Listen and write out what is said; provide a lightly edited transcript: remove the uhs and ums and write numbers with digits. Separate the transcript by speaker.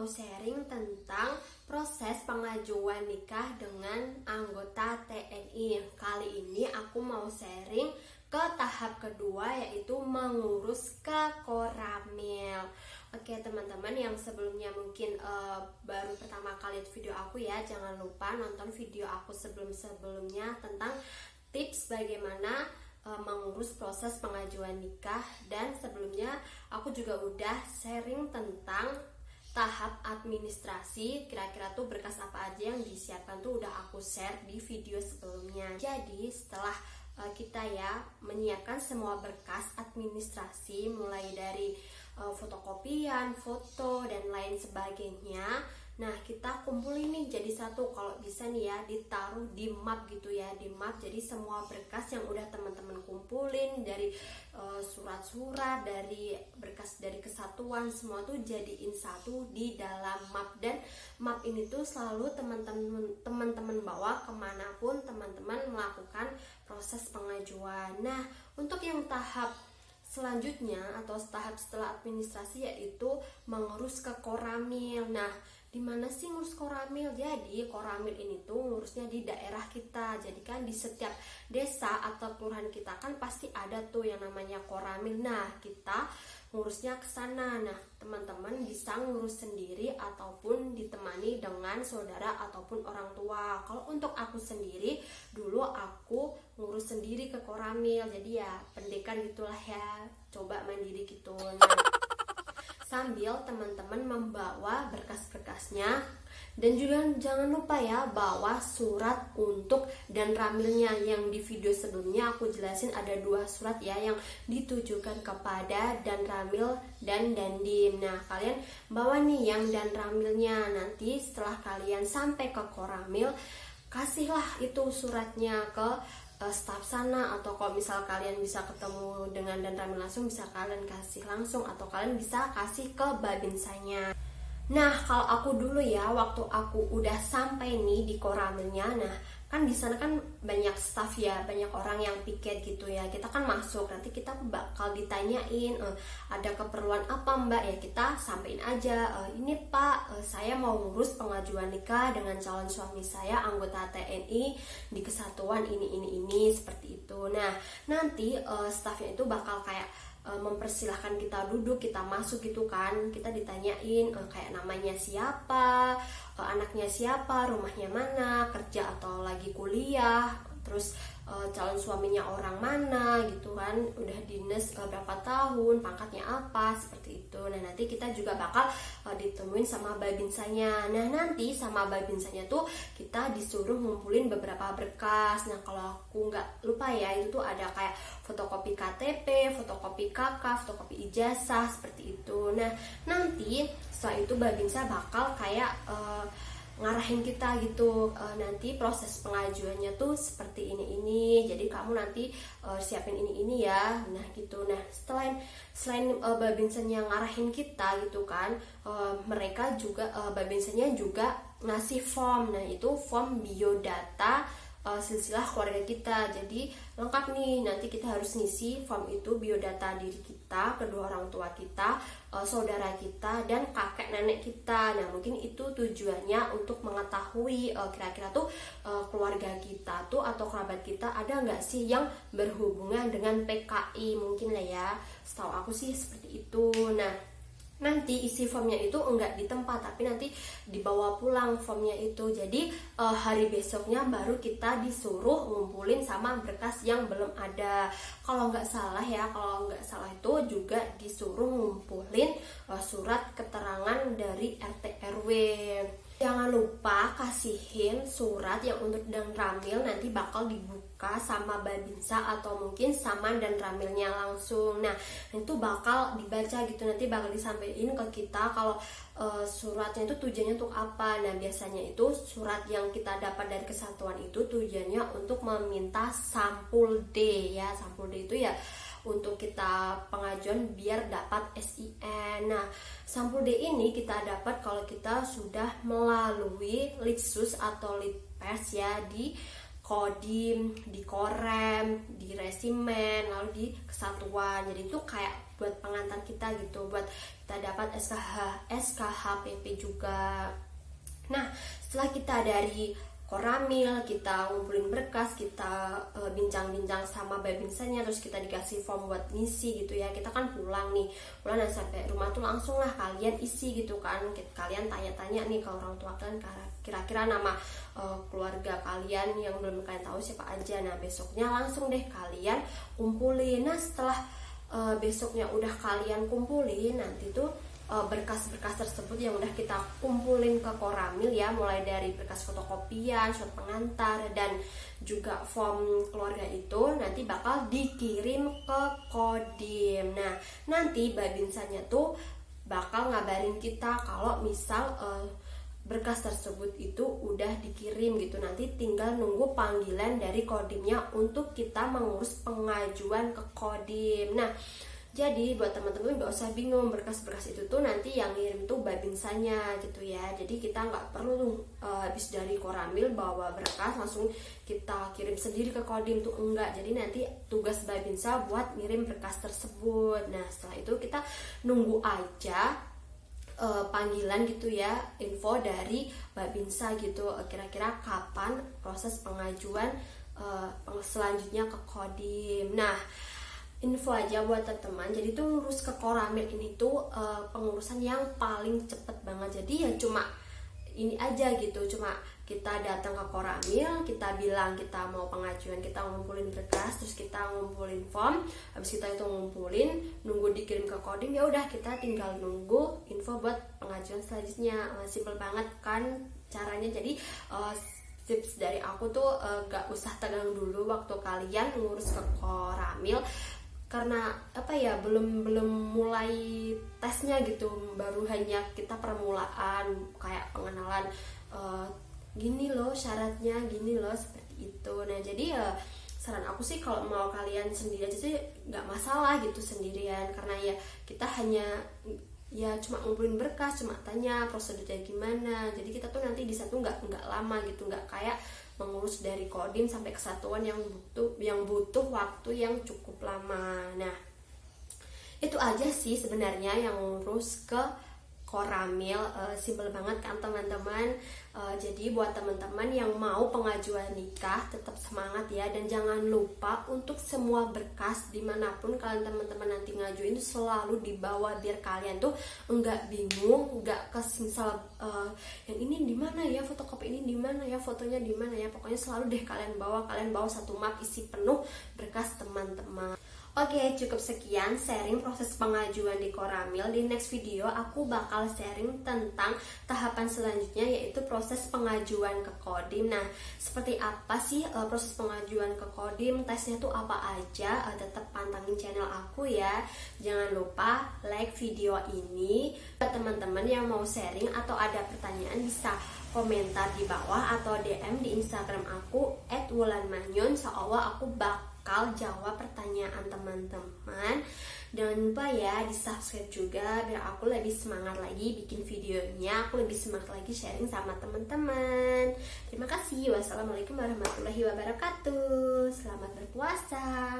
Speaker 1: mau sharing tentang proses pengajuan nikah dengan anggota TNI. Kali ini aku mau sharing ke tahap kedua, yaitu mengurus ke Koramil. Oke teman-teman yang sebelumnya mungkin baru pertama kali lihat video aku ya, jangan lupa nonton video aku sebelum-sebelumnya tentang tips bagaimana mengurus proses pengajuan nikah. Dan sebelumnya aku juga udah sharing tentang tahap administrasi, kira-kira tuh berkas apa aja yang disiapkan tuh udah aku share di video sebelumnya. Jadi setelah kita ya menyiapkan semua berkas administrasi, mulai dari fotokopian, foto dan lain sebagainya, nah kita kumpulin nih jadi satu. Kalau bisa nih ya ditaruh di map gitu ya, di map. Jadi semua berkas yang udah teman-teman kumpulin dari surat-surat, dari berkas dari kesatuan, semua tuh jadiin satu di dalam map. Dan map ini tuh selalu teman-teman bawa kemanapun teman-teman melakukan proses pengajuan. Nah untuk yang tahap selanjutnya atau tahap setelah administrasi, yaitu mengurus ke Koramil. Nah, di mana sih ngurus Koramil? Jadi Koramil ini tuh ngurusnya di daerah kita. Jadi kan di setiap desa atau kelurahan kita kan pasti ada tuh yang namanya Koramil. Nah, kita ngurusnya ke sana. Nah, teman-teman bisa ngurus sendiri ataupun ditemani dengan saudara ataupun orang tua. Kalau untuk aku sendiri, dulu aku ngurus sendiri ke Koramil. Jadi ya pendekan gitulah ya, coba mandiri gitu. Nah, sambil teman-teman membawa berkas-berkasnya, dan juga jangan lupa ya bawa surat untuk dan ramilnya. Yang di video sebelumnya aku jelasin ada 2 surat ya yang ditujukan kepada dan ramil dan dandim. Nah kalian bawa nih yang dan ramilnya. Nanti setelah kalian sampai ke Koramil, kasihlah itu suratnya ke staf sana, atau kalau misal kalian bisa ketemu dengan dan ramil langsung, bisa kalian kasih langsung atau kalian bisa kasih ke babinsanya. Nah kalau aku dulu ya, waktu aku udah sampai nih di Koramilnya, nah kan di sana kan banyak staff ya, banyak orang yang piket gitu ya. Kita kan masuk, nanti kita bakal ditanyain ada keperluan apa mbak, ya kita sampein aja, ini pak, saya mau ngurus pengajuan nikah dengan calon suami saya anggota TNI di kesatuan ini seperti itu. Nah nanti staffnya itu bakal kayak mempersilahkan kita duduk, kita masuk gitu kan. Kita ditanyain kayak namanya siapa, anaknya siapa, rumahnya mana, kerja atau lagi kuliah, terus calon suaminya orang mana gitu kan, udah dinas berapa tahun, pangkatnya apa, seperti itu. Nah nanti kita juga bakal ditemuin sama babinsanya. Nah nanti sama babinsanya tuh kita disuruh ngumpulin beberapa berkas. Nah kalau aku nggak lupa ya, itu tuh ada kayak fotokopi KTP, fotokopi KK, fotokopi ijazah, seperti itu. Nah nanti setelah itu babinsa bakal kayak ngarahin kita gitu, nanti proses pengajuannya tuh seperti ini. Jadi kamu nanti siapin ini ya. Nah gitu. Nah selain babinsanya ngarahin kita gitu kan, mereka juga babinsanya juga ngasih form. Nah itu form biodata silsilah keluarga kita. Jadi lengkap nih, nanti kita harus ngisi form itu, biodata diri kita, kedua orang tua kita, saudara kita, dan kakek nenek kita. Nah mungkin itu tujuannya untuk mengetahui kira-kira tuh keluarga kita tuh atau kerabat kita ada nggak sih yang berhubungan dengan PKI, mungkin lah ya, setahu aku sih seperti itu. Nah nanti isi formnya itu enggak di tempat, tapi nanti dibawa pulang formnya itu. Jadi hari besoknya baru kita disuruh ngumpulin sama berkas yang belum ada. Kalau nggak salah ya, kalau nggak salah itu juga disuruh ngumpulin surat keterangan dari RT RW. Jangan lupa kasihin surat yang untuk dan ramil, nanti bakal dibuka sama babinsa atau mungkin sama dan ramilnya langsung. Nah itu bakal dibaca gitu, nanti bakal disampaikan ke kita kalau suratnya itu tujuannya untuk apa. Nah biasanya itu surat yang kita dapat dari kesatuan itu tujuannya untuk meminta sampul D ya. Sampul D itu ya untuk kita pengajuan biar dapat SIN. Nah sampul D ini kita dapat kalau kita sudah melalui litsus atau litpers ya di kodim, di korem, di resimen, lalu di kesatuan. Jadi itu kayak buat pengantar kita gitu, buat kita dapat SKHPP juga. Nah, setelah kita dari Koramil, kita ngumpulin berkas, kita bincang-bincang sama babinsannya, terus kita dikasih form buat ngisi gitu ya. Kita kan pulang dan sampai rumah tuh langsung lah kalian isi gitu kan. Kalian tanya-tanya nih ke orang tua kalian, kira-kira nama keluarga kalian yang belum kalian tahu siapa aja. Nah, besoknya langsung deh kalian kumpulin. Nah, setelah besoknya udah kalian kumpulin, nanti tuh berkas-berkas tersebut yang udah kita kumpulin ke Koramil ya, mulai dari berkas fotokopian, surat pengantar, dan juga form keluarga itu nanti bakal dikirim ke kodim. Nah, nanti babinsannya tuh bakal ngabarin kita kalau misal berkas tersebut itu udah dikirim gitu. Nanti tinggal nunggu panggilan dari kodimnya untuk kita mengurus pengajuan ke kodim. Nah, jadi buat teman-teman gak usah bingung, berkas-berkas itu tuh nanti yang ngirim tuh babinsannya gitu ya. Jadi kita nggak perlu habis dari Koramil bawa berkas langsung kita kirim sendiri ke kodim tuh, enggak. Jadi nanti tugas babinsa buat ngirim berkas tersebut. Nah, setelah itu kita nunggu aja panggilan gitu ya, info dari babinsa gitu, kira-kira kapan proses pengajuan selanjutnya ke kodim. Nah, info aja buat teman-teman, jadi tuh ngurus ke Koramil ini tuh pengurusan yang paling cepet banget. Jadi ya cuma ini aja gitu, cuma kita datang ke Koramil, kita bilang kita mau pengajuan, kita ngumpulin berkas, terus kita ngumpulin form, habis kita itu ngumpulin, nunggu dikirim ke kodim, ya udah kita tinggal nunggu info buat pengajuan selanjutnya. Simple banget kan caranya. Jadi tips dari aku tuh gak usah tegang dulu waktu kalian ngurus ke Koramil, karena apa ya, belum mulai tesnya gitu, baru hanya kita permulaan kayak pengenalan, gini loh syaratnya, gini loh, seperti itu. Nah, jadi ya saran aku sih kalau mau kalian sendiri aja sih nggak masalah gitu, sendirian, karena ya kita hanya ya cuma ngumpulin berkas, cuma tanya prosedurnya gimana. Jadi kita tuh nanti di satu nggak lama gitu, nggak kayak mengurus dari kodim sampai kesatuan yang butuh waktu yang cukup lama. Nah, itu aja sih sebenarnya yang ngurus ke Koramil. Simple banget kan teman-teman. Jadi buat teman-teman yang mau pengajuan nikah, tetap semangat ya, dan jangan lupa untuk semua berkas dimanapun kalian teman-teman nanti ngajuin itu selalu dibawa, biar kalian tuh enggak bingung, enggak kesal yang ini di mana ya, fotokopi ini di mana ya, fotonya di mana ya. Pokoknya selalu deh kalian bawa satu map isi penuh berkas teman-teman. Oke, cukup sekian sharing proses pengajuan di Koramil. Di next video aku bakal sharing tentang tahapan selanjutnya, yaitu proses pengajuan ke kodim. Nah, seperti apa sih proses pengajuan ke kodim, tesnya tuh apa aja? Tetap pantangin channel aku ya. Jangan lupa like video ini. Teman-teman yang mau sharing atau ada pertanyaan bisa komentar di bawah atau DM di Instagram aku @wulanmanyun. Insyaallah aku bakal jawab pertanyaan teman-teman. Jangan lupa ya di subscribe juga biar aku lebih semangat lagi bikin videonya, aku lebih semangat lagi sharing sama teman-teman. Terima kasih. Wassalamualaikum warahmatullahi wabarakatuh. Selamat berpuasa.